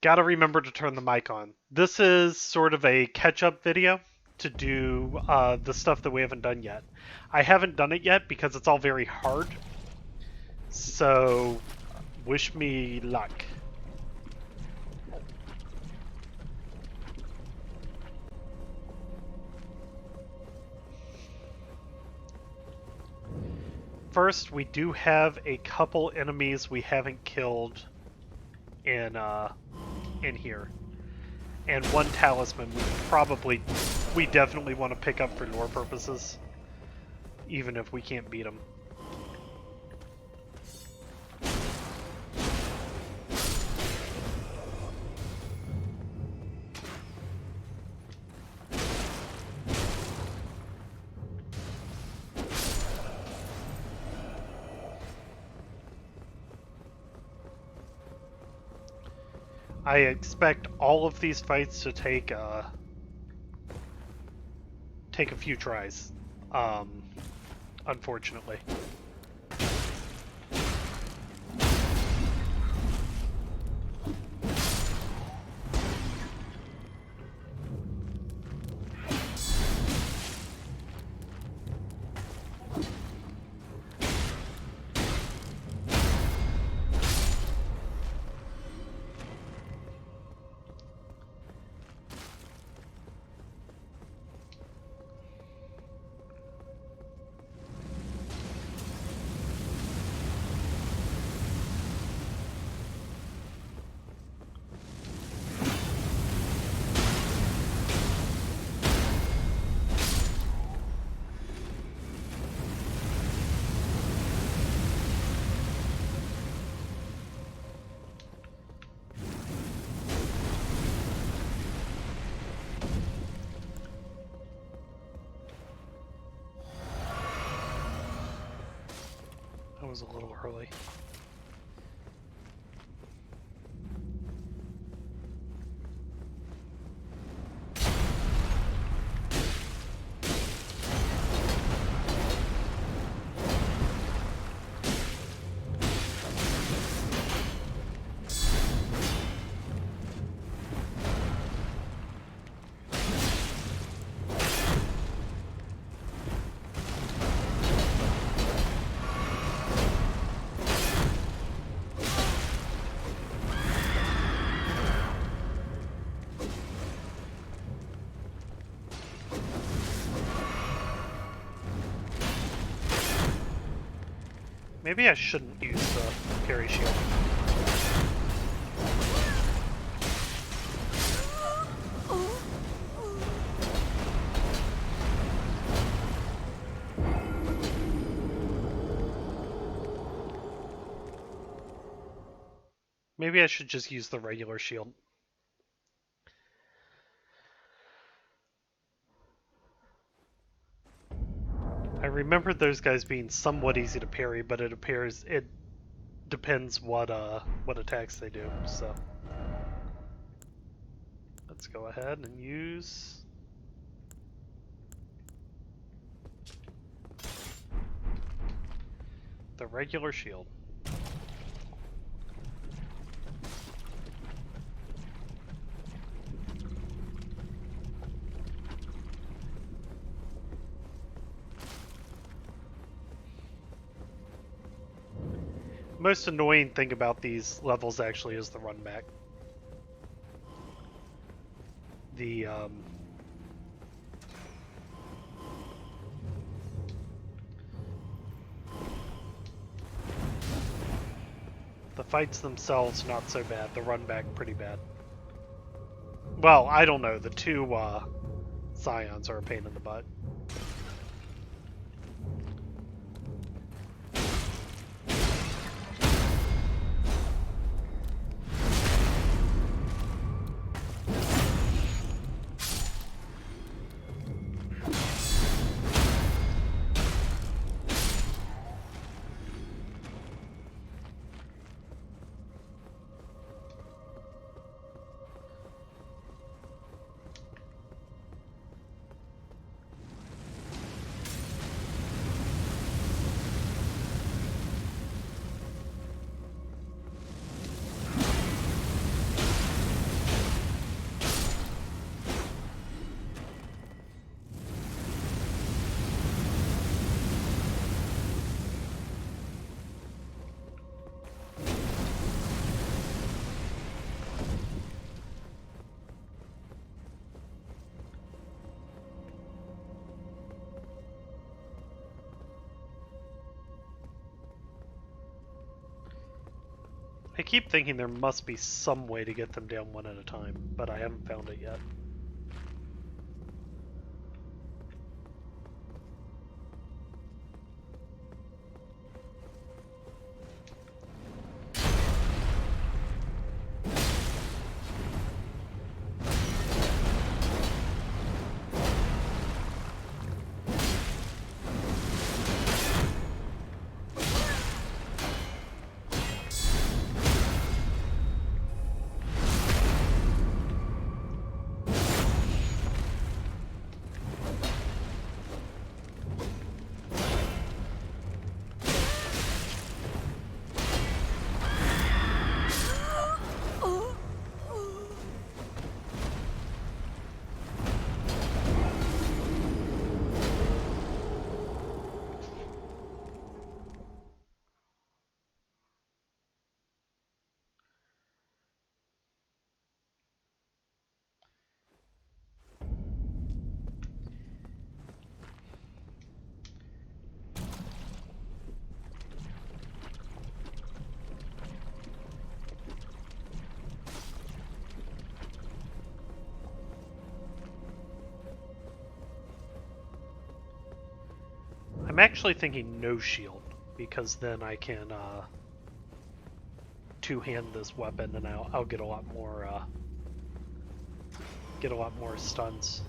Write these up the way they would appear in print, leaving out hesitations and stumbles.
Gotta remember to turn the mic on. This is sort of a catch-up video to do the stuff that we haven't done yet. I haven't done it yet because it's all very hard. So, wish me luck. First, we do have a couple enemies we haven't killed in here, and one talisman we definitely want to pick up for lore purposes, even if we can't beat them. I expect all of these fights to take a few tries, unfortunately. That was a little early. Maybe I shouldn't use the parry shield. Maybe I should just use the regular shield. I remember those guys being somewhat easy to parry, but it appears it depends what attacks they do. So let's go ahead and use the regular shield. Most annoying thing about these levels actually is the run back. The fights themselves not so bad. The run back pretty bad. Well, I don't know. The two Scions are a pain in the butt. I keep thinking there must be some way to get them down one at a time, but I haven't found it yet. I'm actually thinking no shield, because then I can two-hand this weapon, and I'll get a lot more stuns.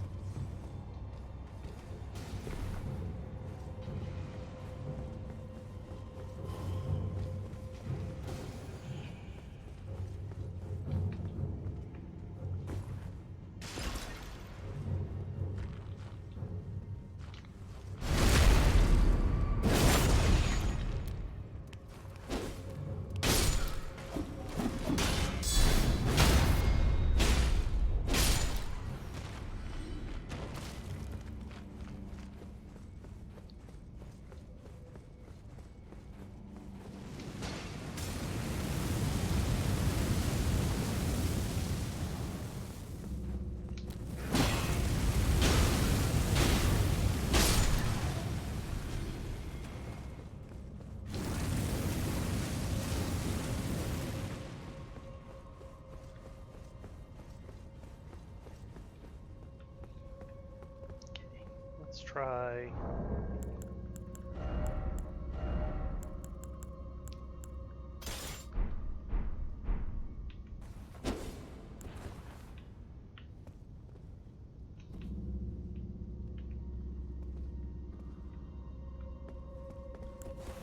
Let's try...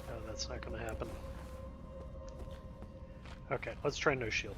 Oh, that's not going to happen. Okay, let's try no shield.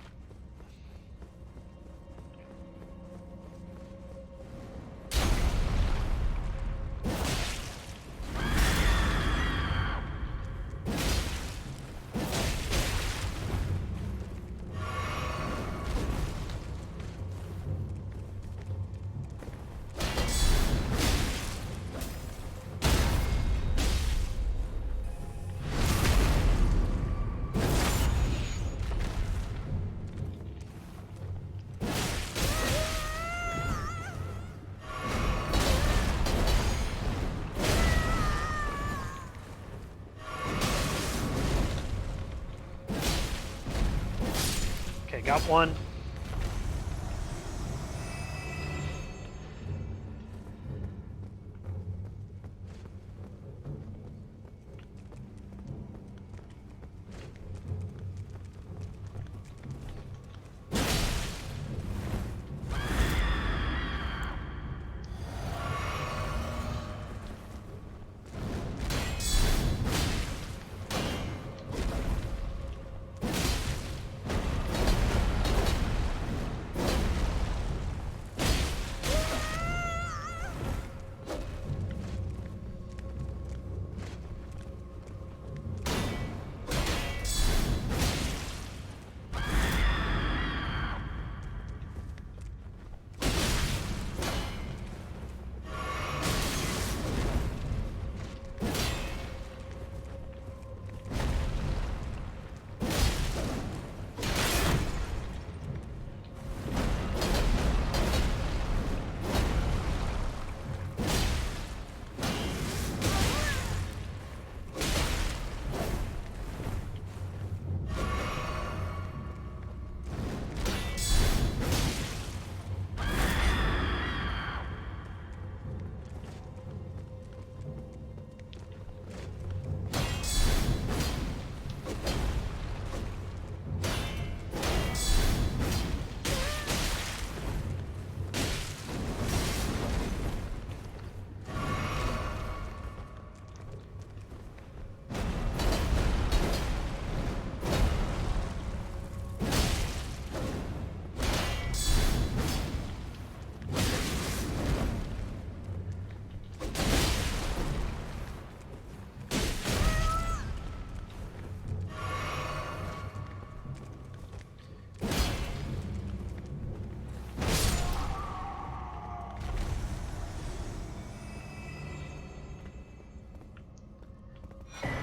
Got one.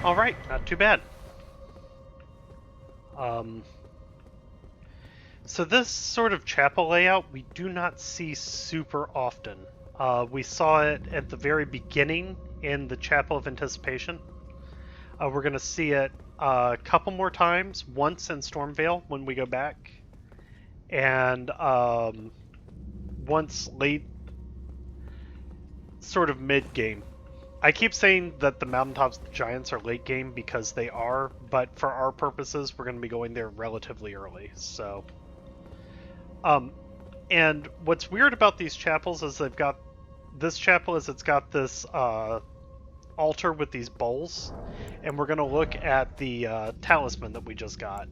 All right, not too bad. Um, so this sort of chapel layout we do not see super often. We saw it at the very beginning in the Chapel of Anticipation. We're going to see it a couple more times, once in Stormvale when we go back, and once late, sort of mid-game. I keep saying that the Mountaintops Giants are late game because they are, but for our purposes, we're going to be going there relatively early. So, and what's weird about these chapels is they've got this chapel is it's got this altar with these bowls, and we're going to look at the talisman that we just got,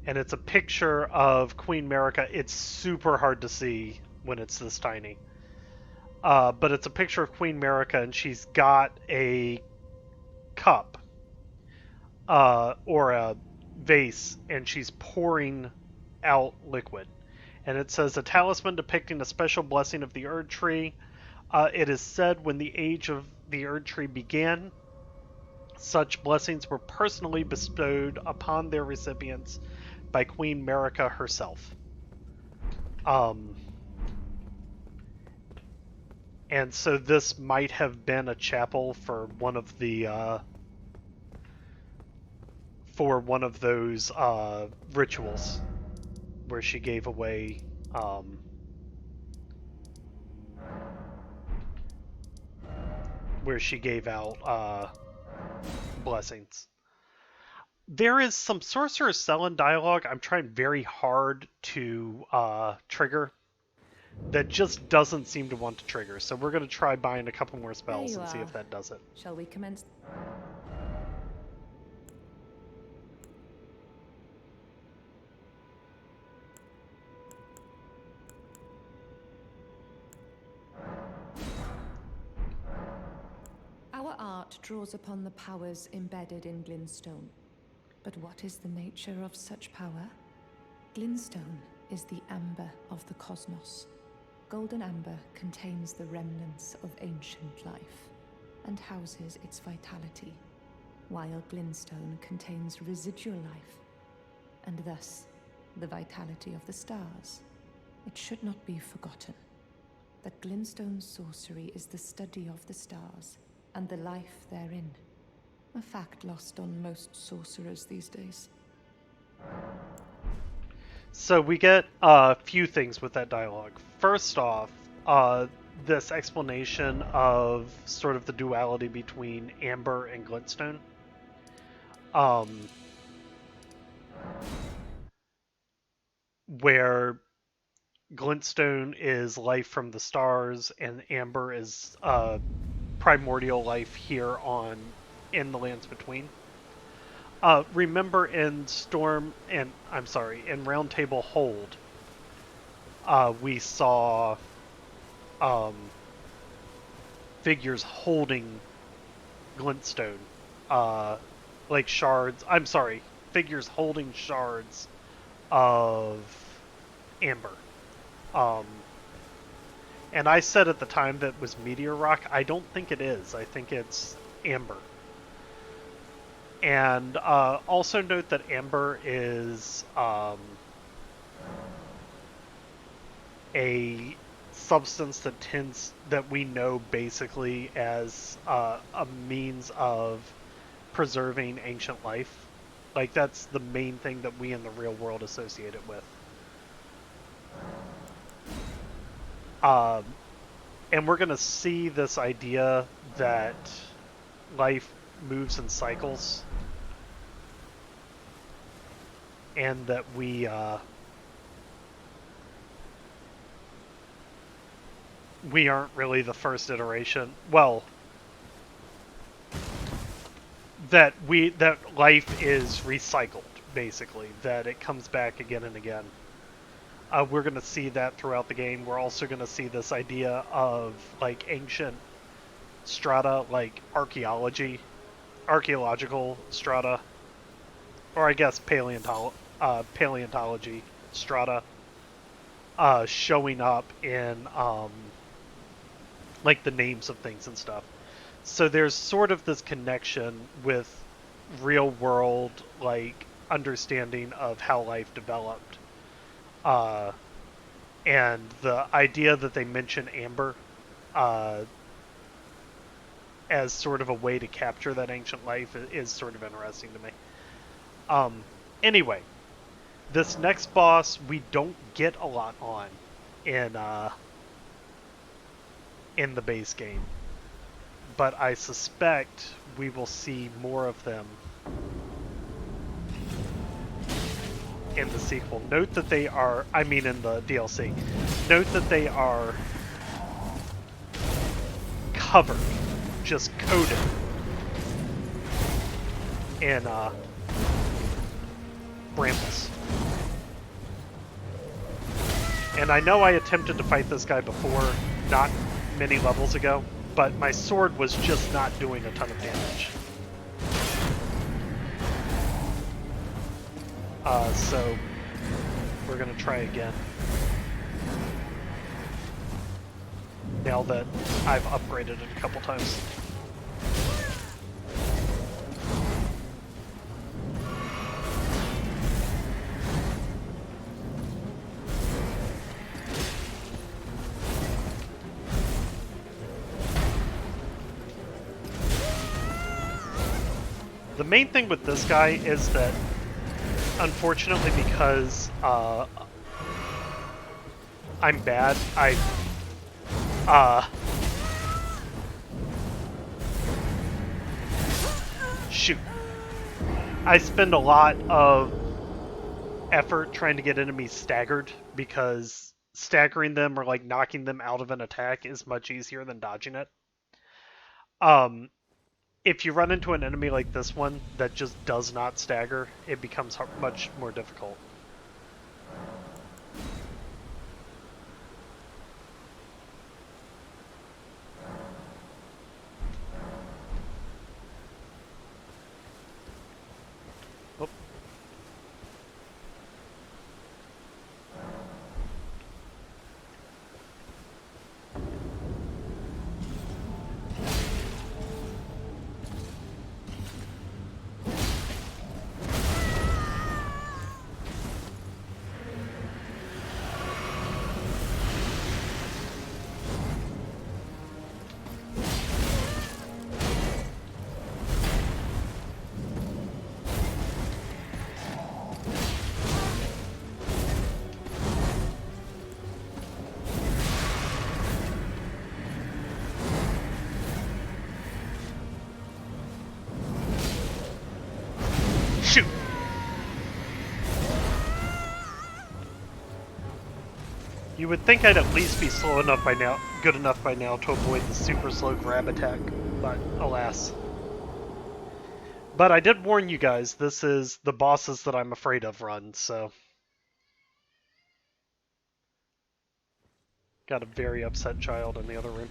and it's a picture of Queen Marika. It's super hard to see when it's this tiny. But it's a picture of Queen Marika, and she's got a cup or a vase, and she's pouring out liquid. And it says a talisman depicting a special blessing of the Erd Tree. It is said when the age of the Erd Tree began, such blessings were personally bestowed upon their recipients by Queen Marika herself. And so this might have been a chapel for one of the those rituals where she gave away where she gave out blessings. There is some Sorcerer Sellen dialogue I'm trying very hard to trigger that just doesn't seem to want to trigger. So we're going to try buying a couple more spells and see if that does it. Shall we commence? Our art draws upon the powers embedded in Glintstone. But what is the nature of such power? Glintstone is the amber of the cosmos. Golden amber contains the remnants of ancient life and houses its vitality, while Glintstone contains residual life and thus the vitality of the stars. It should not be forgotten that Glintstone's sorcery is the study of the stars and the life therein, a fact lost on most sorcerers these days. So we get a few things with that dialogue. First off, this explanation of sort of the duality between Amber and Glintstone. Where Glintstone is life from the stars and Amber is primordial life here in the lands between. Remember in in Round Table Hold, we saw figures holding glintstone, like shards. Figures holding shards of amber. And I said at the time that was meteor rock. I don't think it is. I think it's amber. And also note that amber is a substance that we know basically as a means of preserving ancient life. Like, that's the main thing that we in the real world associate it with. And we're going to see this idea that life moves in cycles, and that we aren't really the first iteration. Well, that life is recycled, basically, that it comes back again and again. We're going to see that throughout the game. We're also going to see this idea of like ancient strata, like archaeological strata, or I guess paleontology strata, showing up in like the names of things and stuff. So there's sort of this connection with real world, like, understanding of how life developed. Uh, and the idea that they mention amber uh, as sort of a way to capture that ancient life is sort of interesting to me. Um, anyway, this next boss we don't get a lot on in the base game, but I suspect we will see more of them in the sequel. Note that they are, I mean in the DLC, note that they are covered, just coated in brambles. And I know I attempted to fight this guy before, not many levels ago, but my sword was just not doing a ton of damage. So we're gonna try again. Now that I've upgraded it a couple times. The main thing with this guy is that, unfortunately, because I'm bad, shoot. I spend a lot of effort trying to get enemies staggered, because staggering them or like knocking them out of an attack is much easier than dodging it. If you run into an enemy like this one that just does not stagger, it becomes much more difficult. Oh. Shoot! You would think I'd at least be slow enough by now, good enough by now to avoid the super slow grab attack, but alas. But I did warn you guys, this is the bosses that I'm afraid of run, so. Got a very upset child in the other room.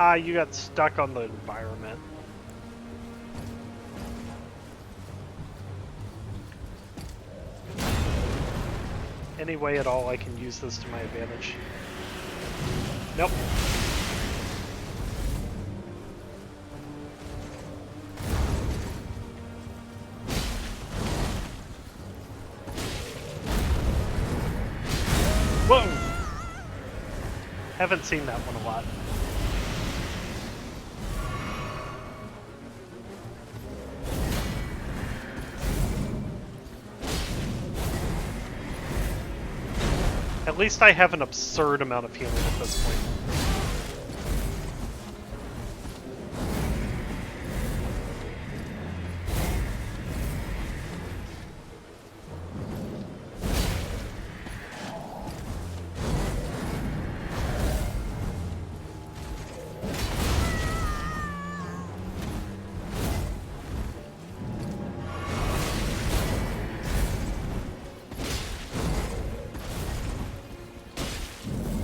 Ah, you got stuck on the environment. Any way at all I can use this to my advantage. Nope. Whoa! Haven't seen that one a lot. At least I have an absurd amount of healing at this point.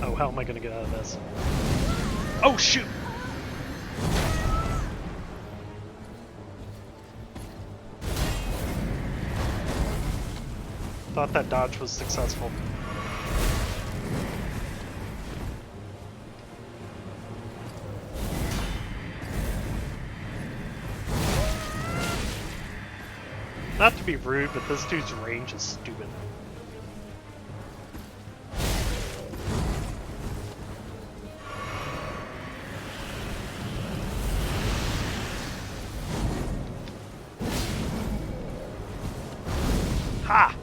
Oh, how am I gonna get out of this? Oh, shoot! Thought that dodge was successful. Not to be rude, but this dude's range is stupid. Ha!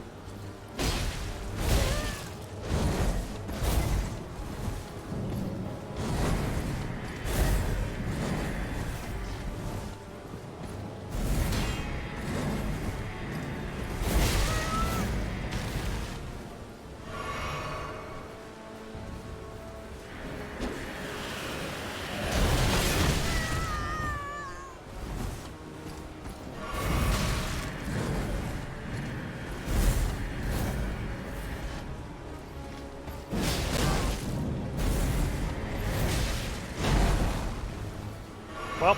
Well.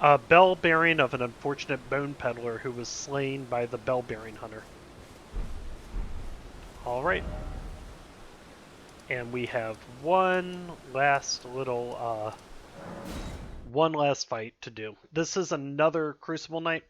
A bell bearing of an unfortunate bone peddler who was slain by the bell bearing hunter. Alright. And we have one last fight to do. This is another Crucible night.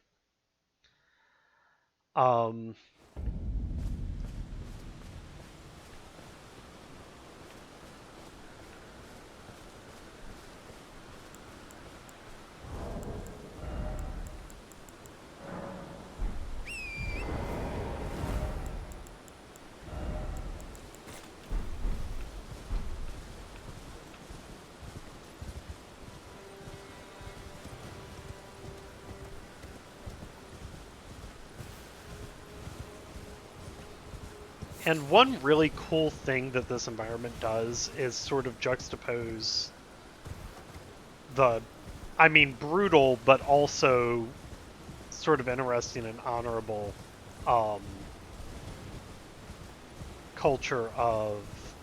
And one really cool thing that this environment does is sort of juxtapose the, I mean, brutal, but also sort of interesting and honorable culture of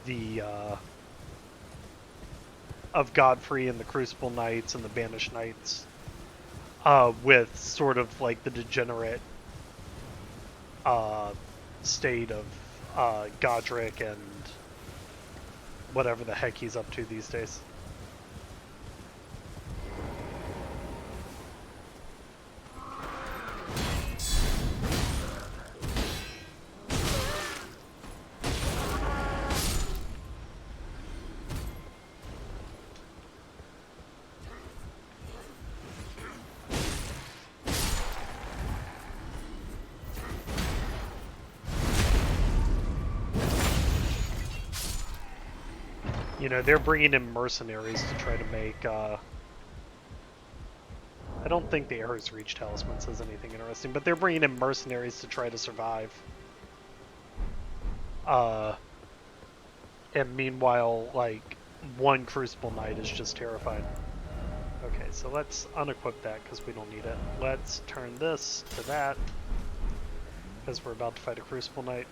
the of Godfrey and the Crucible Knights and the Banished Knights, with sort of like the degenerate state of Godric and whatever the heck he's up to these days. You know, they're bringing in mercenaries to try to make, I don't think the Arrow's Reach Talisman says anything interesting, but they're bringing in mercenaries to try to survive. And meanwhile, like, one Crucible Knight is just terrified. Okay, so let's unequip that because we don't need it. Let's turn this to that because we're about to fight a Crucible Knight.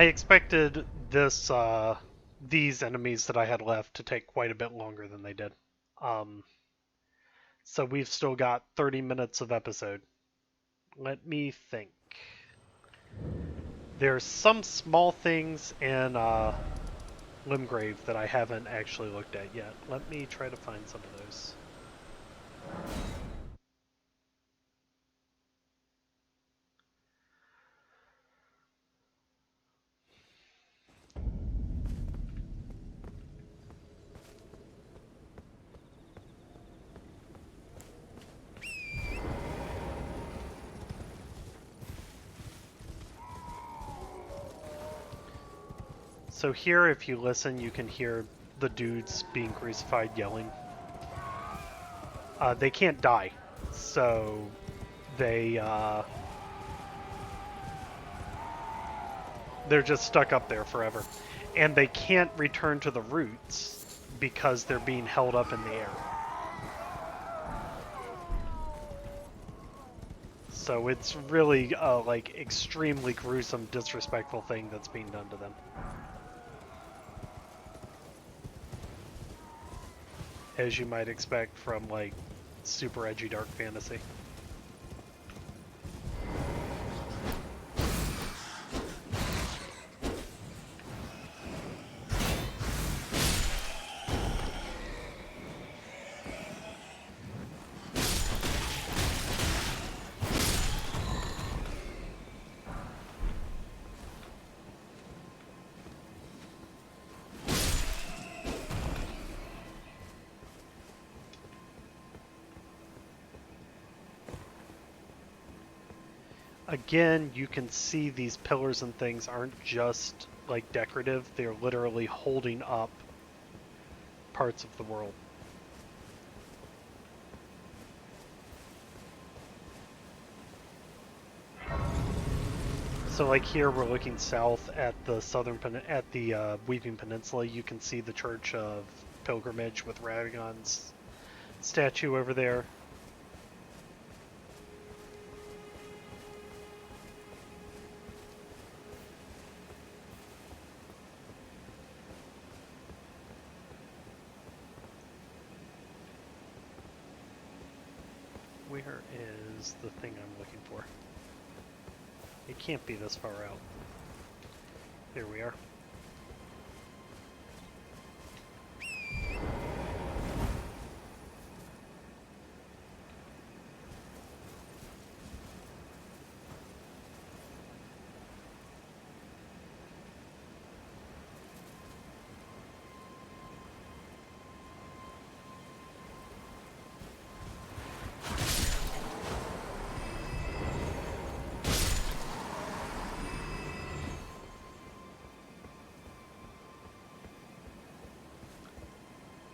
expected this these enemies that I had left to take quite a bit longer than they did. So we've still got 30 minutes of episode. Let me think. There's some small things in Limgrave that I haven't actually looked at yet. Let me try to find some of those. So here, if you listen, you can hear the dudes being crucified yelling. They can't die, so they're just stuck up there forever. And they can't return to the roots because they're being held up in the air. So it's really like extremely gruesome, disrespectful thing that's being done to them. As you might expect from like super edgy dark fantasy. Again, you can see these pillars and things aren't just like decorative, they're literally holding up parts of the world. So like here we're looking south at the Weeping Peninsula. You can see the Church of Pilgrimage with Radagon's statue over there. Where is the thing I'm looking for? It can't be this far out. There we are.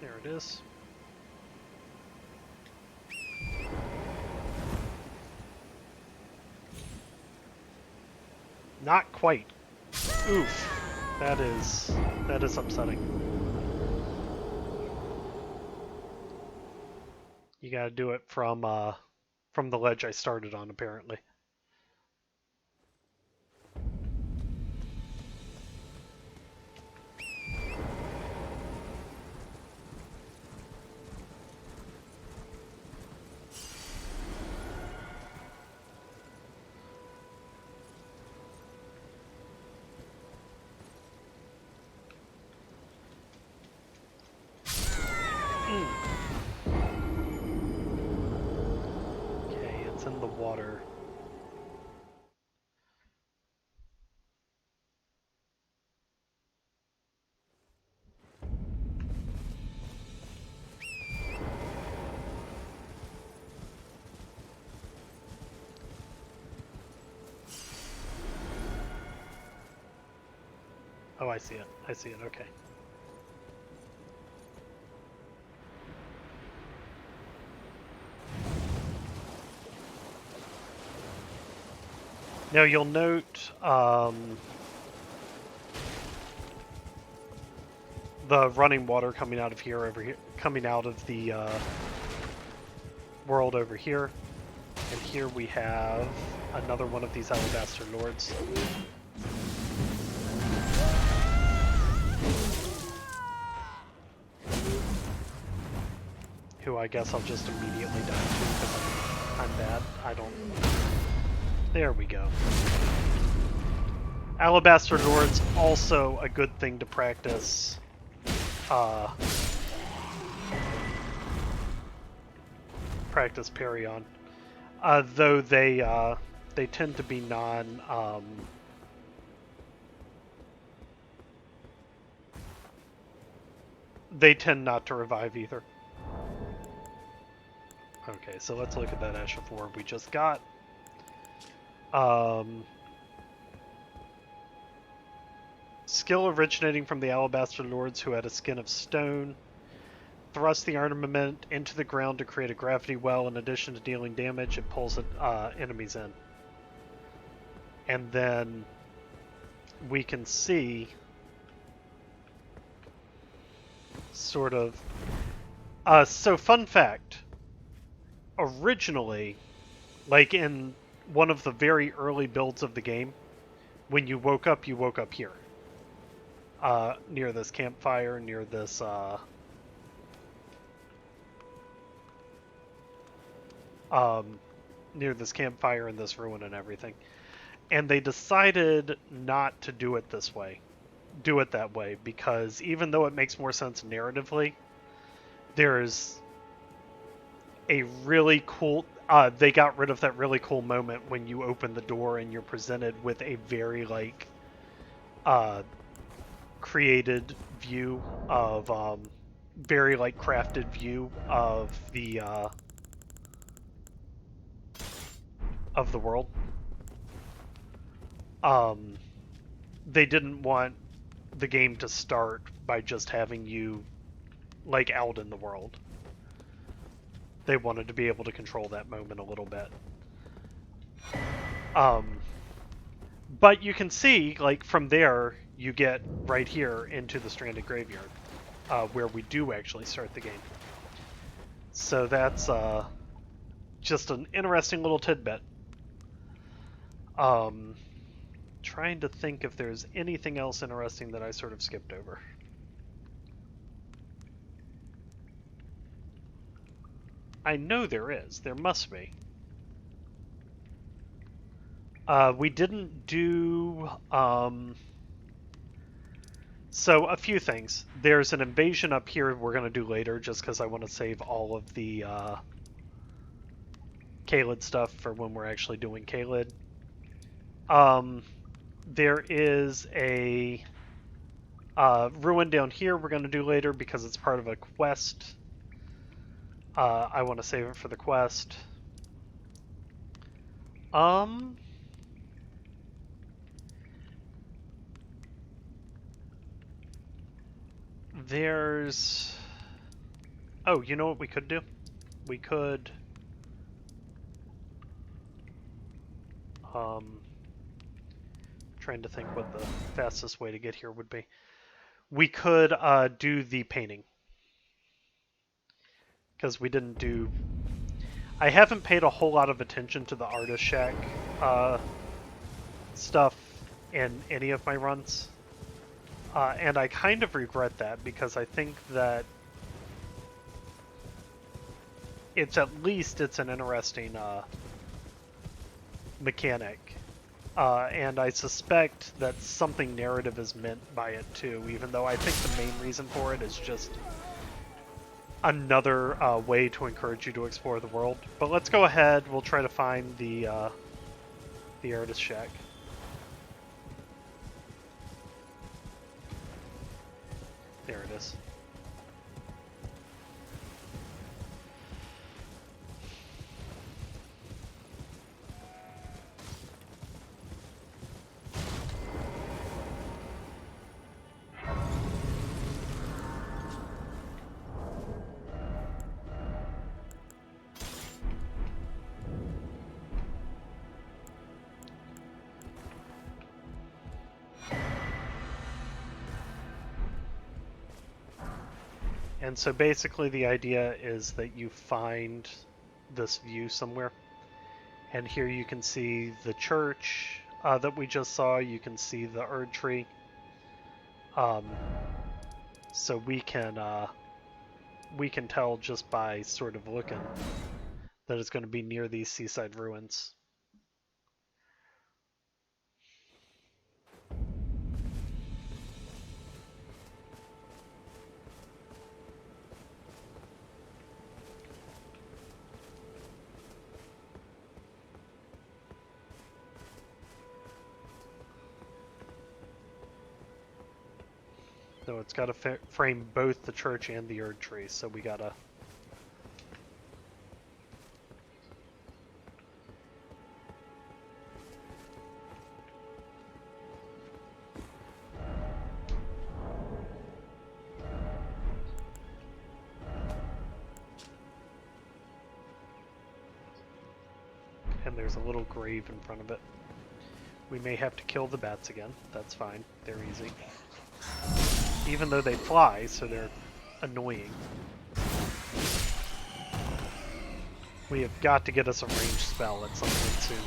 There it is. Not quite. Oof. That is upsetting. You gotta do it from the ledge I started on, apparently. Okay, it's in the water. Oh, I see it. I see it. Okay. Now you'll note the running water coming out of here, coming out of the world over here, and here we have another one of these alabaster lords. who I guess I'll just immediately die to because I'm bad. I don't... There we go. Alabaster Lord's also a good thing to practice. Practice parry on. Though they tend to be non... they tend not to revive either. Okay, so let's look at that Ash of War we just got. Skill originating from the Alabaster Lords who had a skin of stone. Thrust the armament into the ground to create a gravity well. In addition to dealing damage, it pulls enemies in. And then we can see sort of... so fun fact. Originally, like in one of the very early builds of the game, when you woke up here. Near this campfire, near this, near this campfire and this ruin and everything. And they decided not to do it this way. Do it that way, because even though it makes more sense narratively, there's a really cool... they got rid of that really cool moment when you open the door and you're presented with a very, like, created view of, very, like, crafted view of the world. They didn't want the game to start by just having you, like, out in the world. They wanted to be able to control that moment a little bit. But you can see, like, from there, you get right here into the Stranded Graveyard, where we do actually start the game. So that's just an interesting little tidbit. Trying to think if there's anything else interesting that I sort of skipped over. I know there is. There must be. We didn't do... So, a few things. There's an invasion up here we're going to do later, just because I want to save all of the Caelid stuff for when we're actually doing Caelid. There is a ruin down here we're going to do later because it's part of a quest. I want to save it for the quest. There's... Oh, you know what we could do? We could... Trying to think what the fastest way to get here would be. We could do the painting. Because we didn't do... I haven't paid a whole lot of attention to the Artist Shack stuff in any of my runs. And I kind of regret that, because I think that it's an interesting mechanic. And I suspect that something narrative is meant by it too, even though I think the main reason for it is just another way to encourage you to explore the world. But let's go ahead, we'll try to find the Artist Shack. There it is. And so basically the idea is that you find this view somewhere. And here you can see the church that we just saw. You can see the Erd tree. So we can we can tell just by sort of looking that it's going to be near these seaside ruins. So it's got to frame both the church and the Erd tree, so we gotta... And there's a little grave in front of it. We may have to kill the bats again. That's fine. They're easy. Even though they fly, so they're annoying. We have got to get us a ranged spell at some point soon.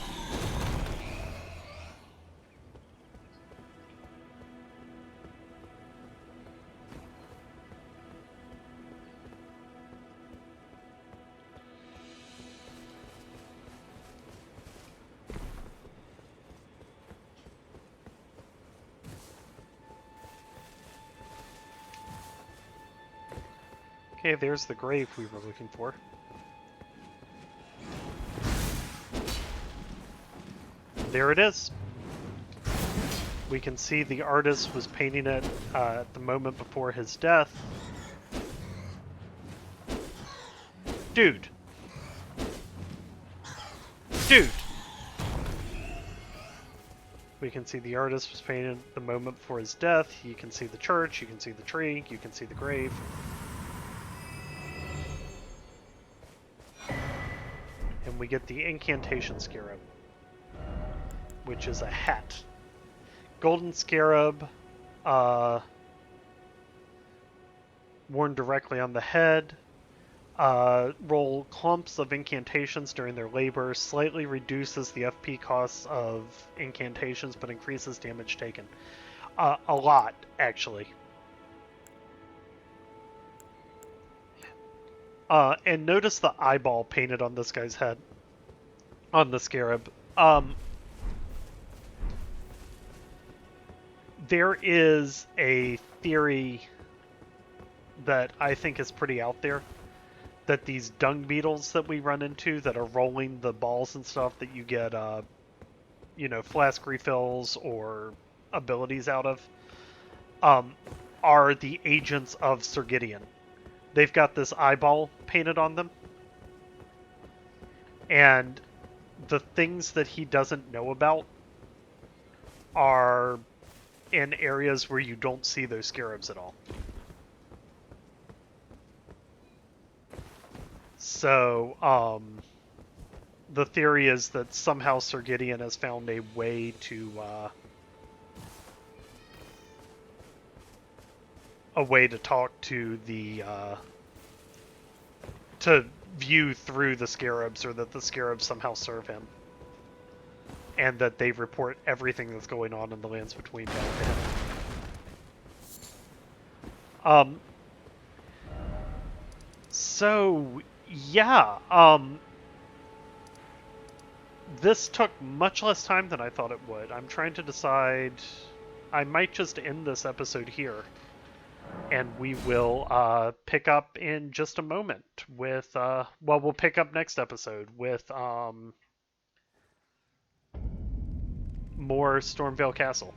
Okay, there's the grave we were looking for. There it is. We can see the artist was painting it at the moment before his death. Dude. Dude! We can see the artist was painted the moment before his death. You can see the church, you can see the tree, you can see the grave. And we get the incantation scarab, which is a hat. Golden scarab, worn directly on the head. Roll clumps of incantations during their labor. Slightly reduces the FP costs of incantations, but increases damage taken. A lot, actually. And notice the eyeball painted on this guy's head. On the scarab. There is a theory that I think is pretty out there, that these dung beetles that we run into that are rolling the balls and stuff that you get, flask refills or abilities out of, are the agents of Sir Gideon. They've got this eyeball painted on them. And the things that he doesn't know about are in areas where you don't see those scarabs at all. So, the theory is that somehow Sir Gideon has found a way to talk to the to view through the scarabs, or that the scarabs somehow serve him, and that they report everything that's going on in the lands between back to him. So yeah, this took much less time than I thought it would. I'm trying to decide. I might just end this episode here, and we will pick up in just a moment with, we'll pick up next episode with more Stormveil Castle.